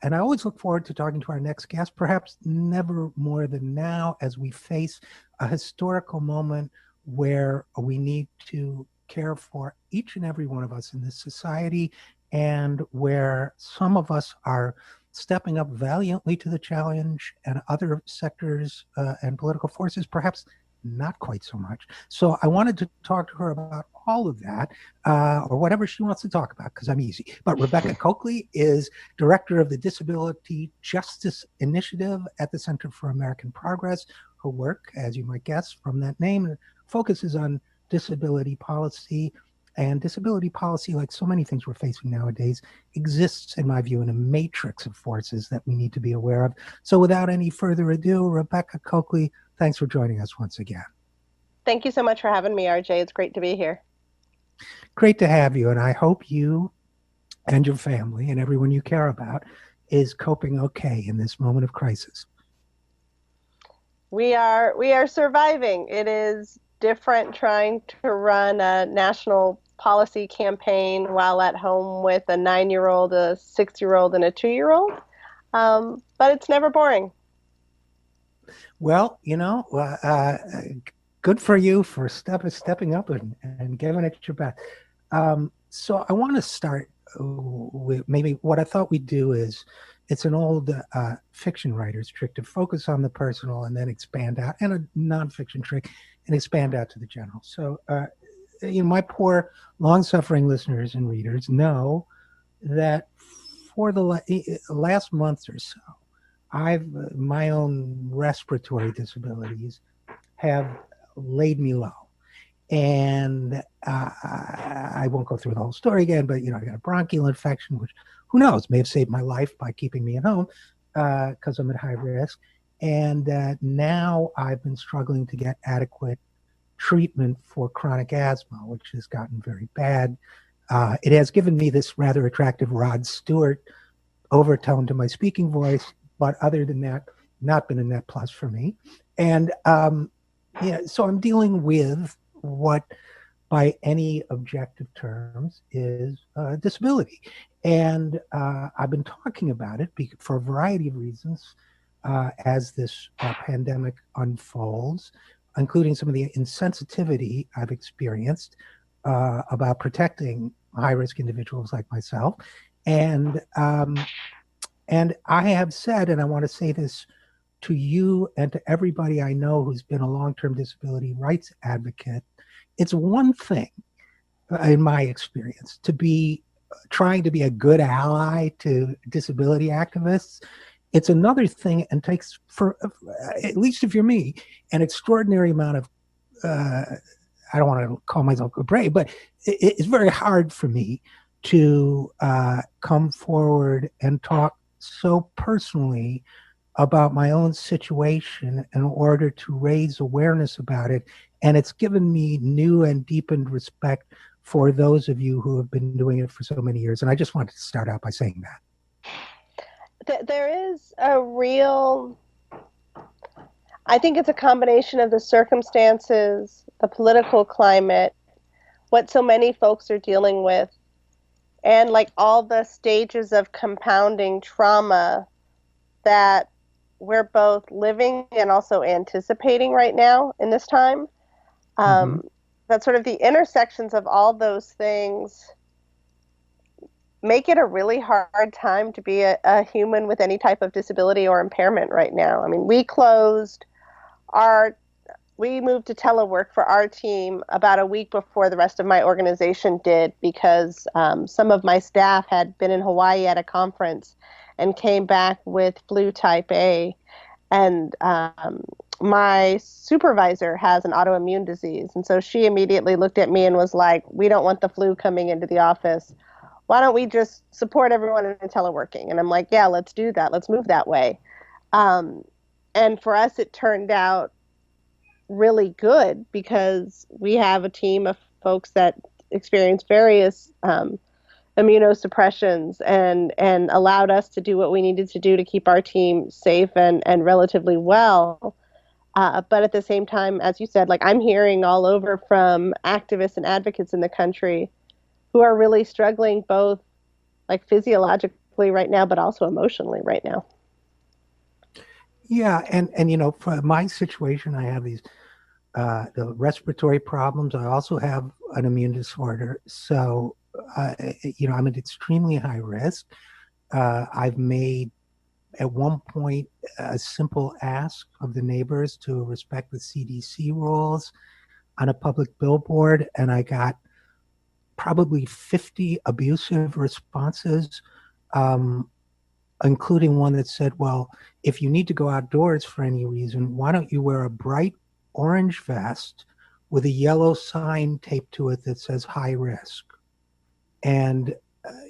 And I always look forward to talking to our next guest, perhaps never more than now, as we face a historical moment where we need to care for each and every one of us in this society, and where some of us are stepping up valiantly to the challenge, and other sectors and political forces perhaps not quite so much. So I wanted to talk to her about all of that, or whatever she wants to talk about, because I'm easy. But Rebecca Cokley is director of the Disability Justice Initiative at the Center for American Progress. Her work, as you might guess from that name, focuses on disability policy. And disability policy, like so many things we're facing nowadays, exists, in my view, in a matrix of forces that we need to be aware of. So without any further ado, Rebecca Cokley, thanks for joining us once again. Thank you so much for having me, RJ. It's great to be here. Great to have you. And I hope you and your family and everyone you care about is coping okay in this moment of crisis. We are surviving. It is different trying to run a national policy campaign while at home with a 9-year-old, a 6-year-old, and a 2-year-old. But it's never boring. Well, good for you for stepping up and giving it your best. So I want to start with maybe what I thought we'd do is, it's an old fiction writer's trick to focus on the personal and then expand out, and a nonfiction trick, and expand out to the general. So, my poor, long-suffering listeners and readers know that for the last month or so, my own respiratory disabilities have laid me low. And I won't go through the whole story again, but, I got a bronchial infection, which, who knows, may have saved my life by keeping me at home because I'm at high risk. And now I've been struggling to get adequate treatment for chronic asthma, which has gotten very bad. It has given me this rather attractive Rod Stewart overtone to my speaking voice, but other than that, not been a net plus for me. And so I'm dealing with what, by any objective terms, is disability. And I've been talking about it for a variety of reasons as this pandemic unfolds, including some of the insensitivity I've experienced about protecting high-risk individuals like myself. And I have said, and I want to say this to you and to everybody I know who's been a long-term disability rights advocate, it's one thing, in my experience, to be trying to be a good ally to disability activists. It's another thing, and takes, for at least if you're me, an extraordinary amount of, I don't want to call myself brave, but it's very hard for me to come forward and talk so personally about my own situation in order to raise awareness about it. And it's given me new and deepened respect for those of you who have been doing it for so many years. And I just wanted to start out by saying that. There is a real, I think it's a combination of the circumstances, the political climate, what so many folks are dealing with, and like all the stages of compounding trauma that we're both living and also anticipating right now in this time. That sort of the intersections of all those things make it a really hard time to be a human with any type of disability or impairment right now. I mean, we moved to telework for our team about a week before the rest of my organization did, because some of my staff had been in Hawaii at a conference and came back with flu type A. And my supervisor has an autoimmune disease. And so she immediately looked at me and was like, we don't want the flu coming into the office. Why don't we just support everyone in teleworking? And I'm like, yeah, let's do that. Let's move that way. And for us, it turned out really good, because we have a team of folks that experience various immunosuppressions and allowed us to do what we needed to do to keep our team safe and relatively well. But at the same time, as you said, like, I'm hearing all over from activists and advocates in the country who are really struggling, both like physiologically right now, but also emotionally right now. Yeah, and for my situation, I have these the respiratory problems. I also have an immune disorder, so I'm at extremely high risk. I've made at one point a simple ask of the neighbors to respect the CDC rules on a public billboard, and I got probably 50 abusive responses, um, including one that said, well, if you need to go outdoors for any reason, why don't you wear a bright orange vest with a yellow sign taped to it that says high risk? And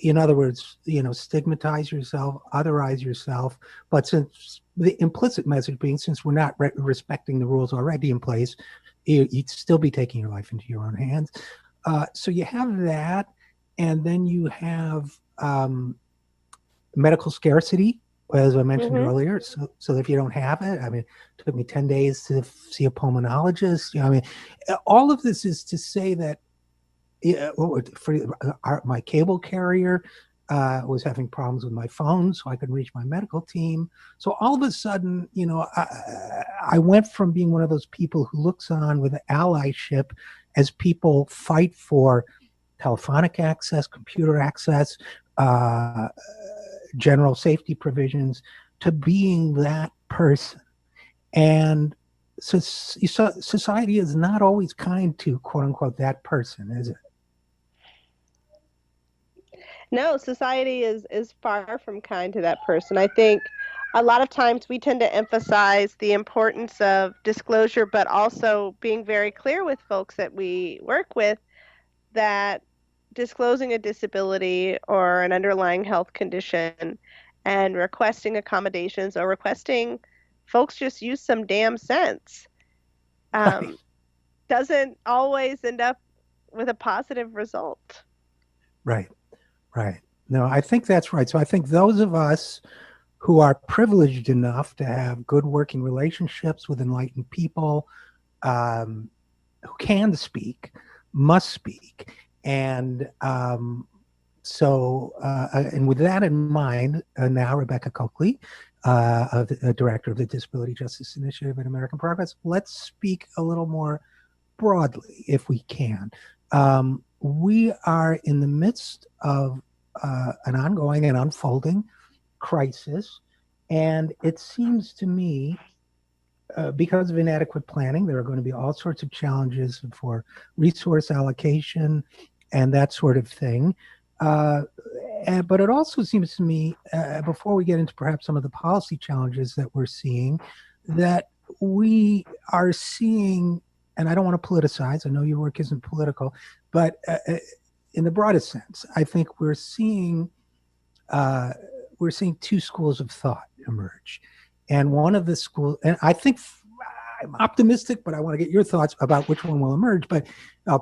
in other words, stigmatize yourself, otherize yourself. But since the implicit message being, since we're not respecting the rules already in place, you'd still be taking your life into your own hands. So you have that, and then you have medical scarcity, as I mentioned Mm-hmm. earlier. So if you don't have it, I mean, it took me 10 days to see a pulmonologist. I mean, all of this is to say that for my cable carrier was having problems with my phone, so I couldn't reach my medical team. So all of a sudden, I went from being one of those people who looks on with allyship as people fight for telephonic access, computer access, uh, general safety provisions, to being that person. And so society is not always kind to quote unquote that person, is it? No, society is far from kind to that person. I think a lot of times we tend to emphasize the importance of disclosure, but also being very clear with folks that we work with that disclosing a disability or an underlying health condition and requesting accommodations or requesting folks just use some damn sense Right, um, doesn't always end up with a positive result. right, right. No, I think that's right. So I think those of us who are privileged enough to have good working relationships with enlightened people, um, who can speak, must speak. And and with that in mind, now Rebecca Cokley, director of the Disability Justice Initiative in American Progress, let's speak a little more broadly, if we can. We are in the midst of an ongoing and unfolding crisis, and it seems to me, because of inadequate planning, there are going to be all sorts of challenges for resource allocation and that sort of thing. Uh, but it also seems to me, before we get into perhaps some of the policy challenges that we're seeing, that we are seeing, and I don't want to politicize, I know your work isn't political, but in the broadest sense, I think uh, we're seeing two schools of thought emerge. And one of the schools, and I think I'm optimistic, but I want to get your thoughts about which one will emerge, but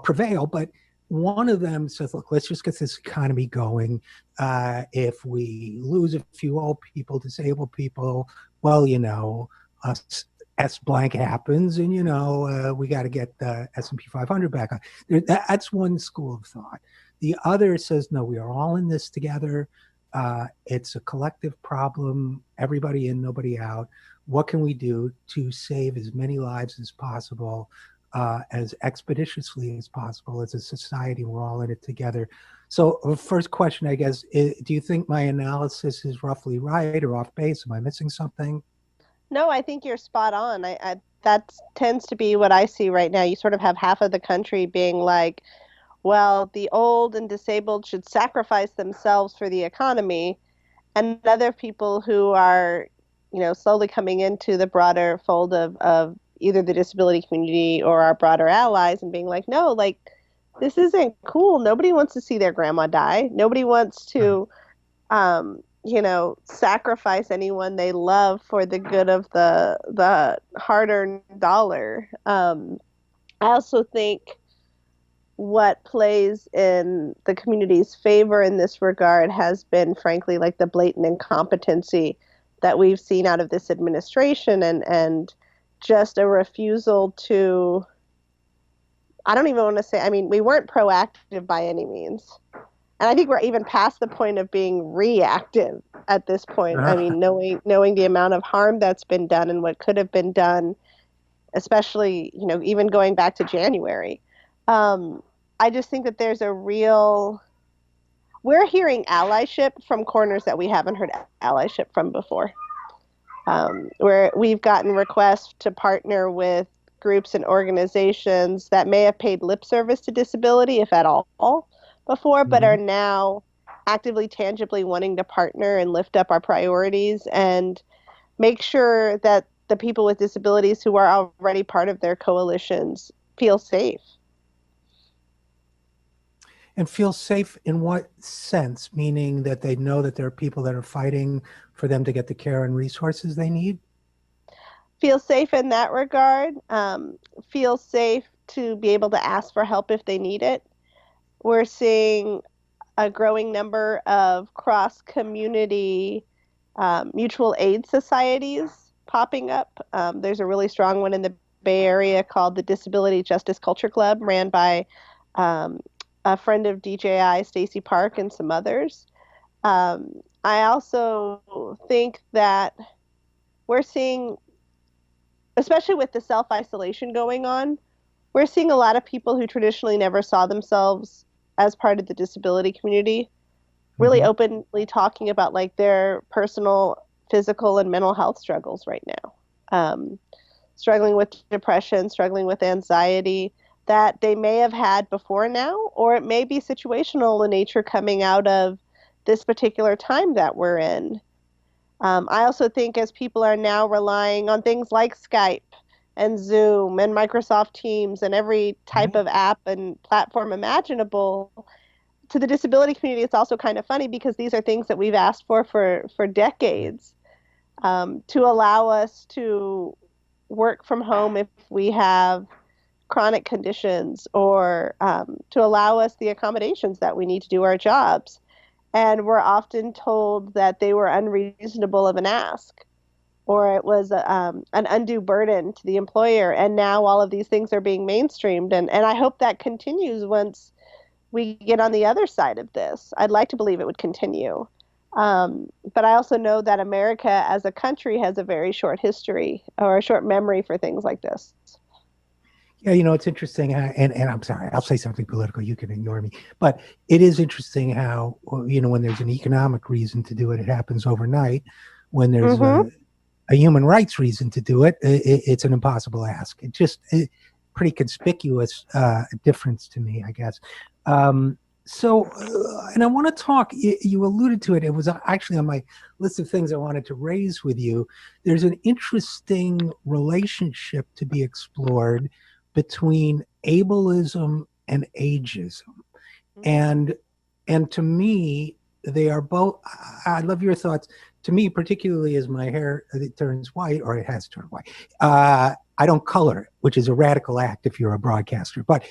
prevail. But one of them says, look, let's just get this economy going. If we lose a few old people, disabled people, well, S blank happens, and we got to get the S&P 500 back on. That's one school of thought. The other says, no, we are all in this together. It's a collective problem, everybody in, nobody out. What can we do to save as many lives as possible, as expeditiously as possible as a society? We're all in it together. So, first question, I guess, do you think my analysis is roughly right or off base? Am I missing something? No, I think you're spot on. That tends to be what I see right now. You sort of have half of the country being like, well, the old and disabled should sacrifice themselves for the economy, and other people who are, slowly coming into the broader fold of either the disability community or our broader allies and being like, no, like, this isn't cool. Nobody wants to see their grandma die. Nobody wants Right. to sacrifice anyone they love for the good of the hard-earned dollar. I also think what plays in the community's favor in this regard has been, frankly, like the blatant incompetency that we've seen out of this administration and just a refusal to, I don't even want to say, I mean, we weren't proactive by any means. And I think we're even past the point of being reactive at this point. I Uh-huh. mean, knowing the amount of harm that's been done and what could have been done, especially, even going back to January. I just think that we're hearing allyship from corners that we haven't heard allyship from before. Where we've gotten requests to partner with groups and organizations that may have paid lip service to disability, if at all, before, but Hmm. are now actively, tangibly wanting to partner and lift up our priorities and make sure that the people with disabilities who are already part of their coalitions feel safe. And feel safe in what sense? Meaning that they know that there are people that are fighting for them to get the care and resources they need? Feel safe in that regard. Feel safe to be able to ask for help if they need it. We're seeing a growing number of cross community mutual aid societies popping up. There's a really strong one in the Bay Area called the Disability Justice Culture Club, ran by um, a friend of DJI, Stacy Park, and some others. I also think that we're seeing, especially with the self isolation going on, we're seeing a lot of people who traditionally never saw themselves as part of the disability community really Hmm. openly talking about like their personal physical and mental health struggles right now. Struggling with depression, struggling with anxiety that they may have had before now, or it may be situational in nature coming out of this particular time that we're in. I also think as people are now relying on things like Skype and Zoom and Microsoft Teams and every type of app and platform imaginable, to the disability community, it's also kind of funny because these are things that we've asked for decades, to allow us to work from home if we have chronic conditions, or to allow us the accommodations that we need to do our jobs. And we're often told that they were unreasonable of an ask, or it was an undue burden to the employer. And now all of these things are being mainstreamed. And I hope that continues once we get on the other side of this. I'd like to believe it would continue. But I also know that America as a country has a very short history or a short memory for things like this. Yeah, it's interesting how, and I'm sorry, I'll say something political. You can ignore me, but it is interesting how, when there's an economic reason to do it, it happens overnight. When there's Mm-hmm. a human rights reason to do it, it's an impossible ask. Pretty conspicuous difference to me, I guess. And I want to talk, you alluded to it. It was actually on my list of things I wanted to raise with you. There's an interesting relationship to be explored between ableism and ageism. And to me, they are both. I love your thoughts. To me, particularly as my hair it turns white, or it has turned white, I don't color it, which is a radical act if you're a broadcaster. But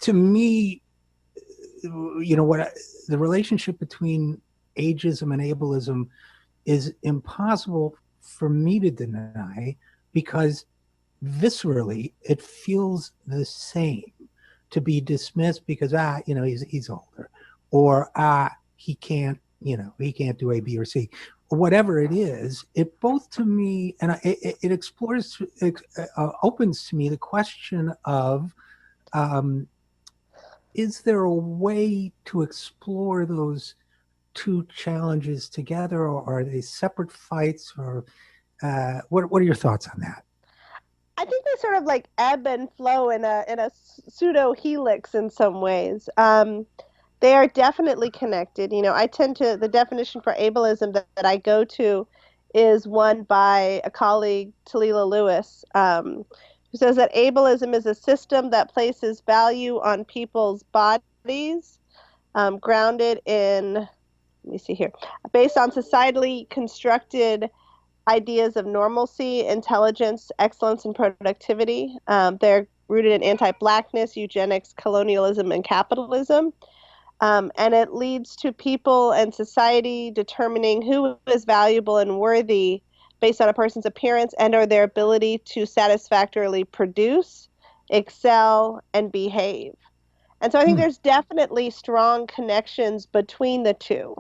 to me, the relationship between ageism and ableism is impossible for me to deny, because viscerally it feels the same to be dismissed because he's older, or he can't do A, B, or C, or whatever it is. It both to me, and it explores, opens to me the question of, is there a way to explore those two challenges together, or are they separate fights? Or what are your thoughts on that? I think they sort of like ebb and flow in a pseudo helix in some ways. They are definitely connected. I tend to, the definition for ableism that I go to is one by a colleague, Talila Lewis, who says that ableism is a system that places value on people's bodies, grounded in, let me see here, based on societally constructed ideas of normalcy, intelligence, excellence, and productivity. They're rooted in anti-blackness, eugenics, colonialism, and capitalism. And it leads to people and society determining who is valuable and worthy based on a person's appearance and or their ability to satisfactorily produce, excel, and behave. And so I think Hmm. there's definitely strong connections between the two.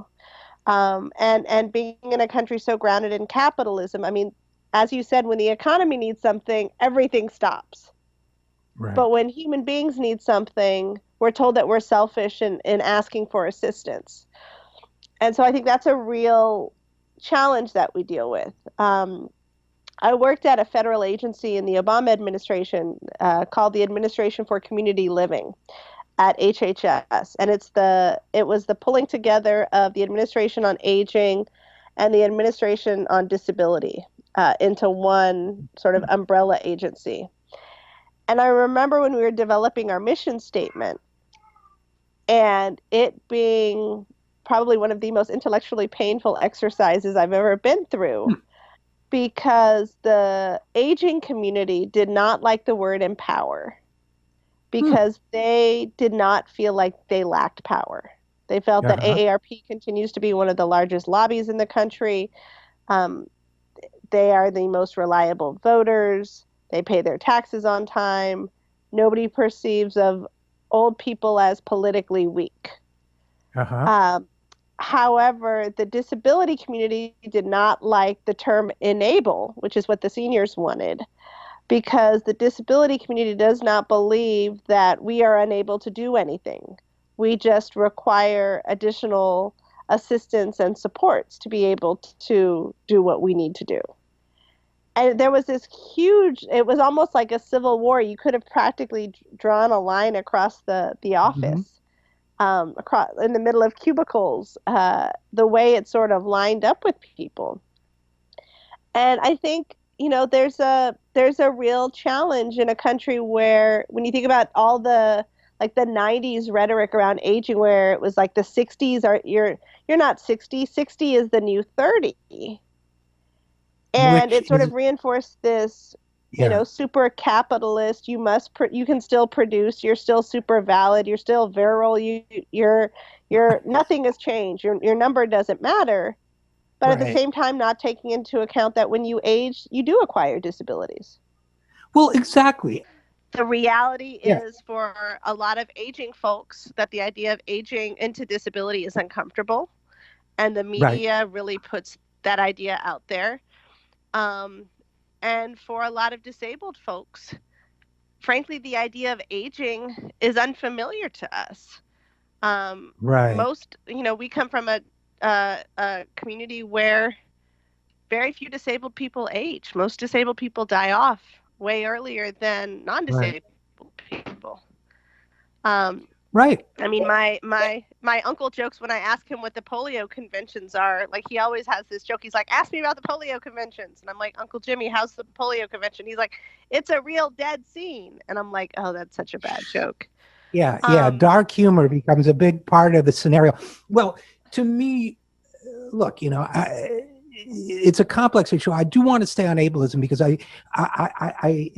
And being in a country so grounded in capitalism, I mean, as you said, when the economy needs something, everything stops. Right. But when human beings need something, we're told that we're selfish in asking for assistance. And so I think that's a real challenge that we deal with. I worked at a federal agency in the Obama administration called the Administration for Community Living at HHS, and it was the pulling together of the Administration on Aging and the Administration on Disability into one sort of umbrella agency. And I remember when we were developing our mission statement, and it being probably one of the most intellectually painful exercises I've ever been through, because the aging community did not like the word empower, Hmm. because they did not feel like they lacked power. They felt that Uh-huh. AARP continues to be one of the largest lobbies in the country. Um, they are the most reliable voters. They pay their taxes on time. Nobody perceives of old people as politically weak. Uh-huh. Um, However, the disability community did not like the term enable, which is what the seniors wanted, because the disability community does not believe that we are unable to do anything. We just require additional assistance and supports to be able to do what we need to do. And there was this huge, it was almost like a civil war. You could have practically drawn a line across the Hmm. office, across in the middle of cubicles, the way it sort of lined up with people. And I think, there's a real challenge in a country where when you think about all the like the 90s rhetoric around aging, where it was like the 60s are you're not 60, 60 is the new 30. And Which it sort is, of reinforced this, yeah. super capitalist, you can still produce, you're still super valid, you're still virile, you're nothing has changed. Your number doesn't matter, but at the Right. same time not taking into account that when you age, you do acquire disabilities. Well, exactly. The reality Yeah. is for a lot of aging folks that the idea of aging into disability is uncomfortable, and the Right. media really puts that idea out there. Um, and for a lot of disabled folks, frankly, the idea of aging is unfamiliar to us. Right. Most, we come from a community where very few disabled people age. Most disabled people die off way earlier than Right. non-disabled people. Um, Right. I mean, my uncle jokes when I ask him what the polio conventions are. Like he always has this joke. He's like, "Ask me about the polio conventions," and I'm like, "Uncle Jimmy, how's the polio convention?" He's like, "It's a real dead scene," and I'm like, "Oh, that's such a bad joke." Yeah. Yeah. Um, Dark humor becomes a big part of the scenario. Well, to me, look, it's a complex issue. I do want to stay on ableism because I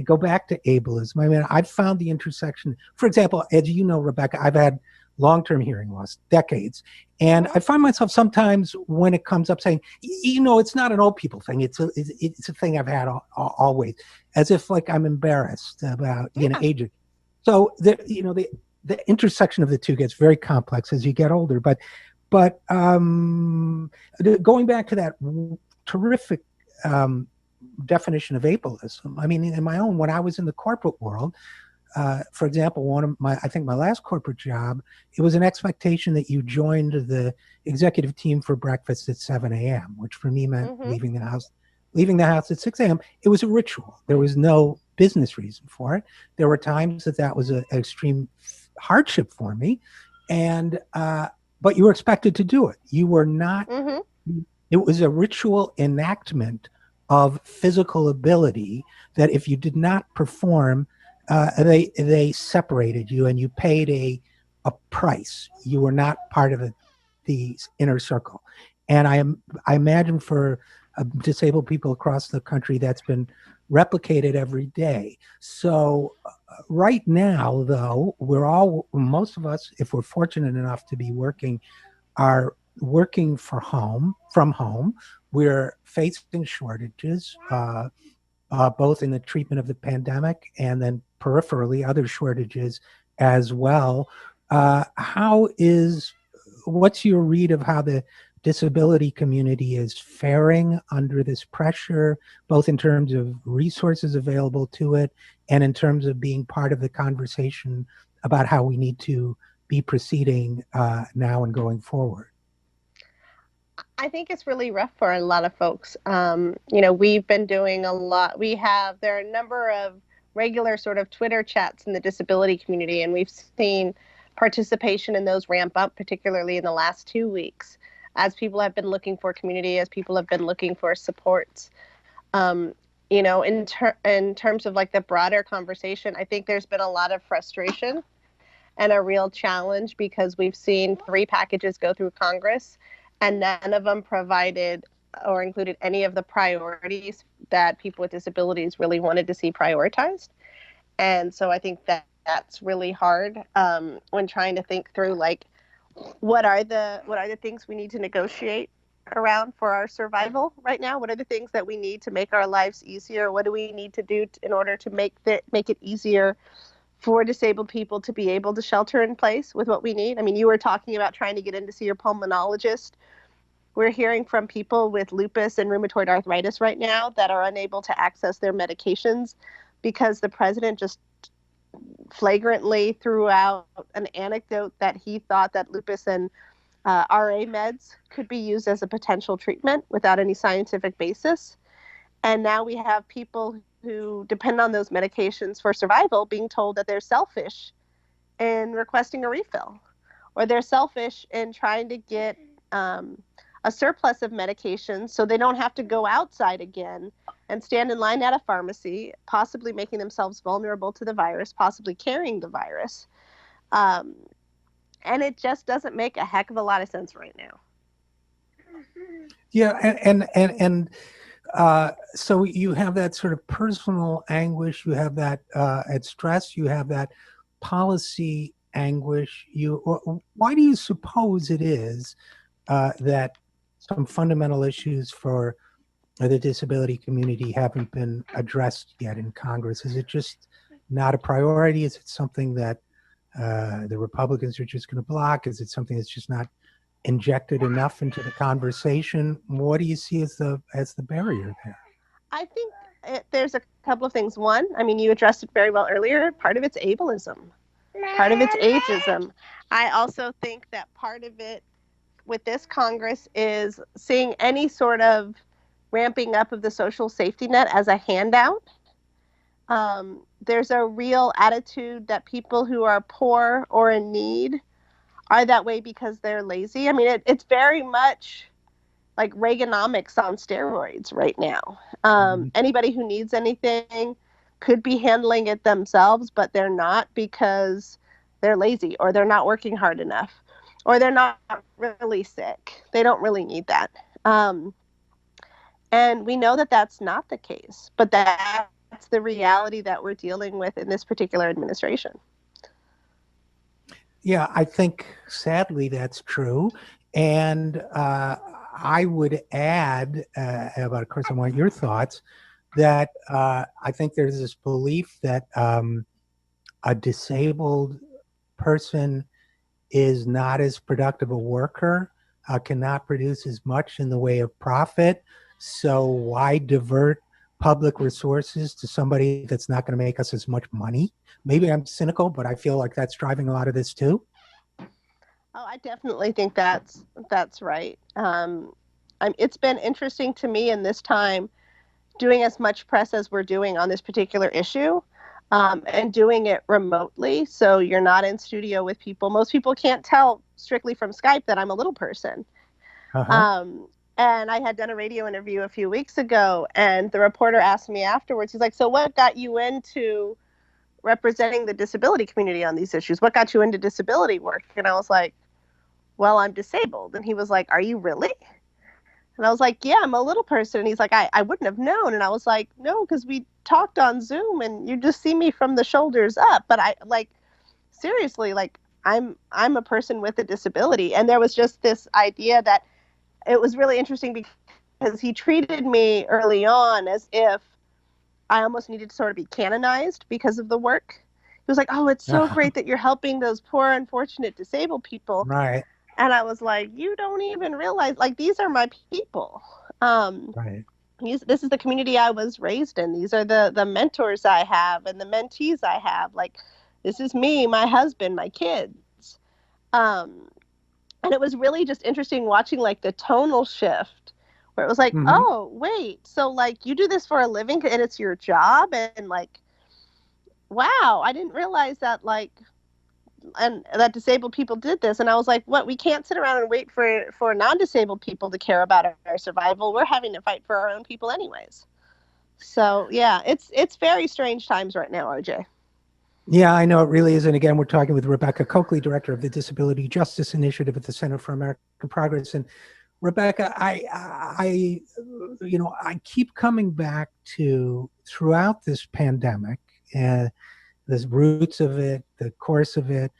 go back to ableism. I mean, I've found the intersection. For example, as you know, Rebecca, I've had long-term hearing loss, decades, and I mhm. find myself sometimes when it comes up saying, it's not an old people thing. It's a thing I've had always, as if like I'm embarrassed about Yeah. aging. So the intersection of the two gets very complex as you get older, but going back to that terrific definition of ableism, I mean, in my own, when I was in the corporate world, for example, I think my last corporate job, it was an expectation that you joined the executive team for breakfast at 7 a.m., which for me meant Mhm. leaving the house at 6 a.m. It was a ritual. There was no business reason for it. There were times that was an extreme hardship for me, and but you were expected to do it. You were not. Mhm. It was a ritual enactment of physical ability that if you did not perform, they separated you and you paid a price. You were not part of the inner circle. And I imagine for disabled people across the country that's been replicated every day. So right now, though, most of us, if we're fortunate enough to be working, are working from home. We're facing shortages, both in the treatment of the pandemic and then peripherally other shortages as well. How is what's your read of how the disability community is faring under this pressure, both in terms of resources available to it and in terms of being part of the conversation about how we need to be proceeding now and going forward? I think it's really rough for a lot of folks. We've been doing a lot. There are a number of regular sort of Twitter chats in the disability community, and we've seen participation in those ramp up, particularly in the last 2 weeks, as people have been looking for community, as people have been looking for supports. In terms of like the broader conversation, I think there's been a lot of frustration and a real challenge because we've seen 3 packages go through Congress and none of them provided or included any of the priorities that people with disabilities really wanted to see prioritized. And so I think that that's really hard when trying to think through like what are the things we need to negotiate around for our survival right now? What are the things that we need to make our lives easier? What do we need to do in order to make it easier for disabled people to be able to shelter in place with what we need? I mean, you were talking about trying to get in to see your pulmonologist. We're hearing from people with lupus and rheumatoid arthritis right now that are unable to access their medications because the president just flagrantly threw out an anecdote that he thought that lupus and RA meds could be used as a potential treatment without any scientific basis. And now we have people who depend on those medications for survival being told that they're selfish in requesting a refill, or they're selfish in trying to get a surplus of medications so they don't have to go outside again and stand in line at a pharmacy, possibly making themselves vulnerable to the virus, possibly carrying the virus. And it just doesn't make a heck of a lot of sense right now. Yeah, and so you have that sort of personal anguish, you have that at stress, you have that policy anguish. Why do you suppose it is that some fundamental issues for the disability community haven't been addressed yet in Congress? Is it just not a priority? Is it something that the Republicans are just going to block? Is it something that's just not injected enough into the conversation? What do you see as the barrier there? I think there's a couple of things. One, I mean, you addressed it very well earlier. Part of it's ableism. Part of it's ageism. I also think that part of it with this Congress is seeing any sort of ramping up of the social safety net as a handout. There's a real attitude that people who are poor or in need are that way because they're lazy. I mean, it's very much like Reaganomics on steroids right now. Anybody who needs anything could be handling it themselves, but they're not because they're lazy or they're not working hard enough or they're not really sick. They don't really need that. And we know that that's not the case, but that's the reality that we're dealing with in this particular administration. Yeah, I think sadly that's true. And I would add, but of course I want your thoughts, that I think there's this belief that a disabled person is not as productive a worker, cannot produce as much in the way of profit. So why divert public resources to somebody that's not going to make us as much money? Maybe I'm cynical, but I feel like that's driving a lot of this too. Oh, I definitely think that's right. It's been interesting to me in this time doing as much press as we're doing on this particular issue, and doing it remotely. So you're not in studio with people. Most people can't tell strictly from Skype that I'm a little person. And I had done a radio interview a few weeks ago, and the reporter asked me afterwards, he's like, so what got you into representing the disability community on these issues? What got you into disability work? And I was like, well, I'm disabled. And he was like, are you really? And I was like, yeah, I'm a little person. And he's like, I wouldn't have known. And I was like, no, because we talked on Zoom and you just see me from the shoulders up. But I like, seriously, like I'm a person with a disability. And there was just this idea that it was really interesting because he treated me early on as if I almost needed to sort of be canonized because of the work. was like, oh, it's so Uh-huh. great that you're helping those poor, unfortunate, disabled people. Right. And I was like, you don't even realize, like, these are my people. Right. This is the community I was raised in. These are the mentors I have and the mentees I have. Like, this is me, my husband, my kids. Um, and it was really just interesting watching like the tonal shift where it was like, Hmm. oh, wait, so like you do this for a living and it's your job, and like, wow, I didn't realize that, like, and that disabled people did this. And I was like, what, we can't sit around and wait for non-disabled people to care about our survival. We're having to fight for our own people anyways. So yeah, it's very strange times right now, RJ. Yeah, I know it really is. And again, we're talking with Rebecca Cokley, director of the Disability Justice Initiative at the Center for American Progress. And Rebecca, I keep coming back to throughout this pandemic, and the roots of it, the course of it,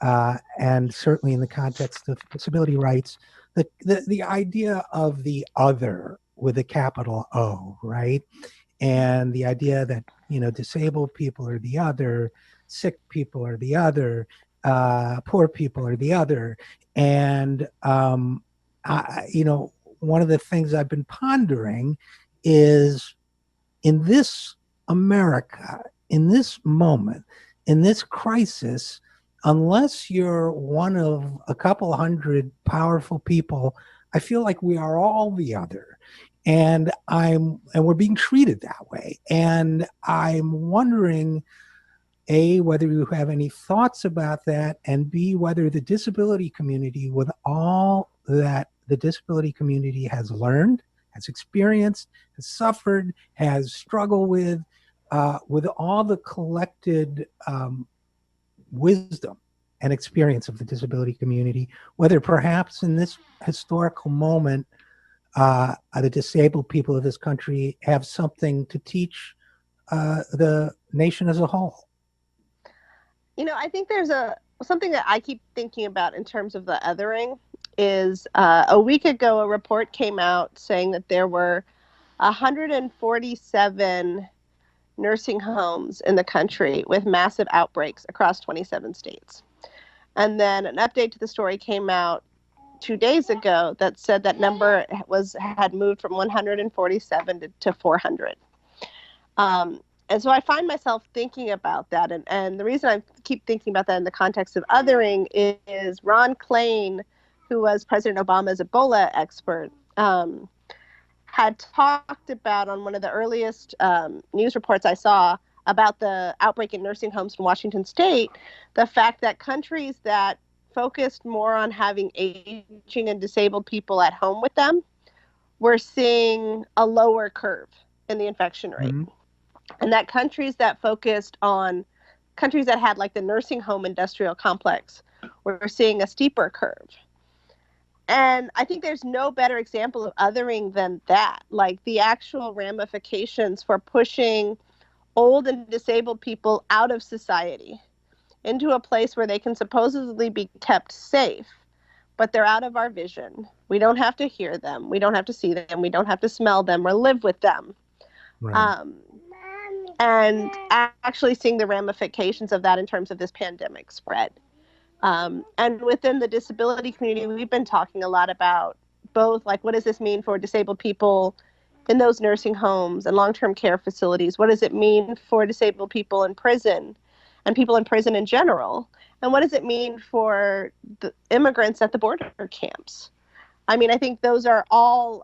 and certainly in the context of disability rights, the idea of the other with a capital O, right? And the idea that disabled people are the other, sick people are the other, poor people are the other, and one of the things I've been pondering is in this America, in this moment, in this crisis, unless you're one of a couple hundred powerful people, I feel like we are all the other. And we're being treated that way. And I'm wondering, A, whether you have any thoughts about that, and B, whether the disability community, with all that the disability community has learned, has experienced, has suffered, has struggled with all the collected wisdom and experience of the disability community, whether perhaps in this historical moment, the disabled people of this country have something to teach the nation as a whole. I think there's something that I keep thinking about in terms of the othering is a week ago a report came out saying that there were 147 nursing homes in the country with massive outbreaks across 27 states. And then an update to the story came out 2 days ago that said that number had moved from 147 to 400. And so I find myself thinking about that. And the reason I keep thinking about that in the context of othering is Ron Klain, who was President Obama's Ebola expert, had talked about on one of the earliest news reports I saw about the outbreak in nursing homes in Washington State, the fact that countries that focused more on having aging and disabled people at home with them were seeing a lower curve in the infection rate. Mm-hmm. And that countries that had like the nursing home industrial complex were seeing a steeper curve. And I think there's no better example of othering than that, like the actual ramifications for pushing old and disabled people out of society into a place where they can supposedly be kept safe, but they're out of our vision. We don't have to hear them. We don't have to see them. We don't have to smell them or live with them. Right. And actually seeing the ramifications of that in terms of this pandemic spread. And within the disability community, we've been talking a lot about both, like, what does this mean for disabled people in those nursing homes and long-term care facilities? What does it mean for disabled people in prison and people in prison in general? And what does it mean for the immigrants at the border camps? I mean, I think those are all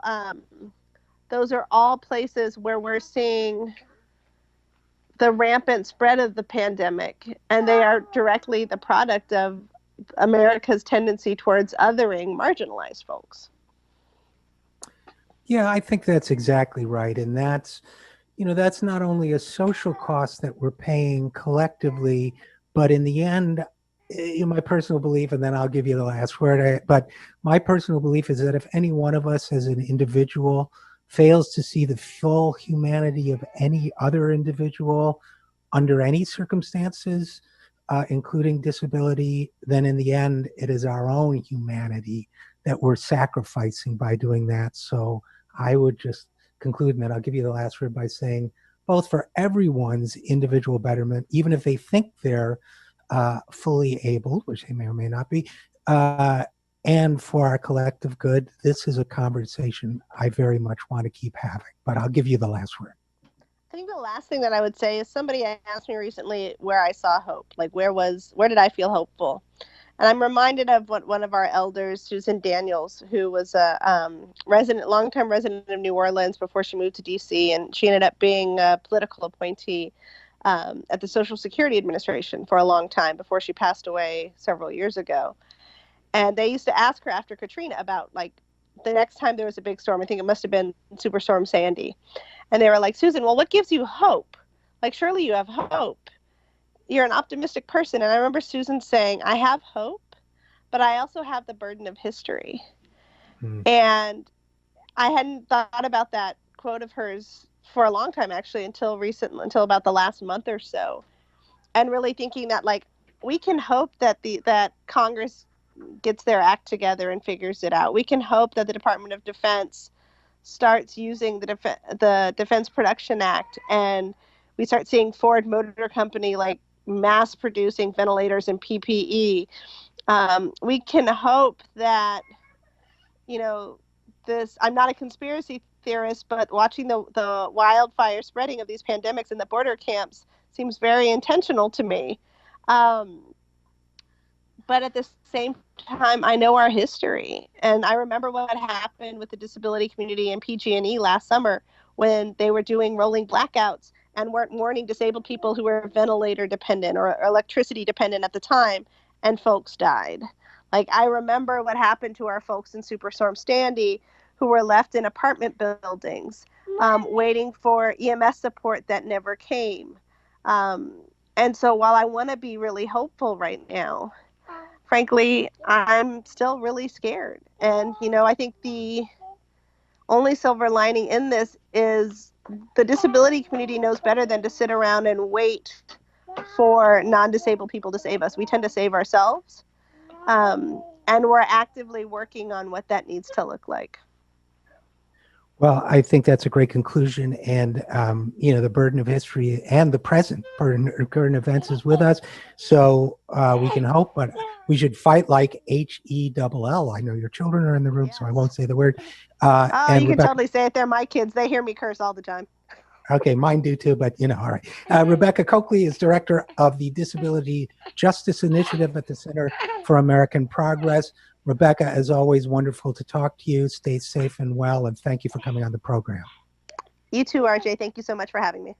places where we're seeing the rampant spread of the pandemic, and they are directly the product of America's tendency towards othering marginalized folks. Yeah, I think that's exactly right. And that's not only a social cost that we're paying collectively, but in the end, my personal belief, and then I'll give you the last word, but my personal belief is that if any one of us as an individual fails to see the full humanity of any other individual under any circumstances, including disability, then in the end, it is our own humanity that we're sacrificing by doing that. So I would just conclude, and then I'll give you the last word by saying, both for everyone's individual betterment, even if they think they're fully able, which they may or may not be, and for our collective good. This is a conversation I very much want to keep having, but I'll give you the last word. I think the last thing that I would say is somebody asked me recently where I saw hope. Like, where did I feel hopeful? And I'm reminded of what one of our elders, Susan Daniels, who was a longtime resident of New Orleans before she moved to D.C., and she ended up being a political appointee at the Social Security Administration for a long time before she passed away several years ago. And they used to ask her after Katrina about, like, the next time there was a big storm. I think it must have been Superstorm Sandy. And they were like, Susan, well, what gives you hope? Like, surely you have hope. You're an optimistic person. And I remember Susan saying, I have hope, but I also have the burden of history. And I hadn't thought about that quote of hers for a long time, actually, until about the last month or so. And really thinking that, like, we can hope that that Congress gets their act together and figures it out. We can hope that the Department of Defense starts using the Defense Production Act, and we start seeing Ford Motor Company, like, mass producing ventilators and PPE. We can hope that, I'm not a conspiracy theorist, but watching the wildfire spreading of these pandemics in the border camps seems very intentional to me. But at the same time, I know our history. And I remember what happened with the disability community and PG&E last summer when they were doing rolling blackouts and weren't warning disabled people who were ventilator dependent or electricity dependent at the time, and folks died. Like, I remember what happened to our folks in Superstorm Sandy who were left in apartment buildings waiting for EMS support that never came. And so while I want to be really hopeful right now, frankly, I'm still really scared. And, I think the only silver lining in this is the disability community knows better than to sit around and wait for non-disabled people to save us. We tend to save ourselves. And we're actively working on what that needs to look like. Well, I think that's a great conclusion. And, the burden of history and the present burden of current events is with us. So we can hope, but we should fight like HELL. I know your children are in the room, so I won't say the word. And you can totally say it. They're my kids. They hear me curse all the time. Okay, mine do too, but all right. Rebecca Cokley is director of the Disability Justice Initiative at the Center for American Progress. Rebecca, as always, wonderful to talk to you. Stay safe and well, and thank you for coming on the program. You too, RJ. Thank you so much for having me.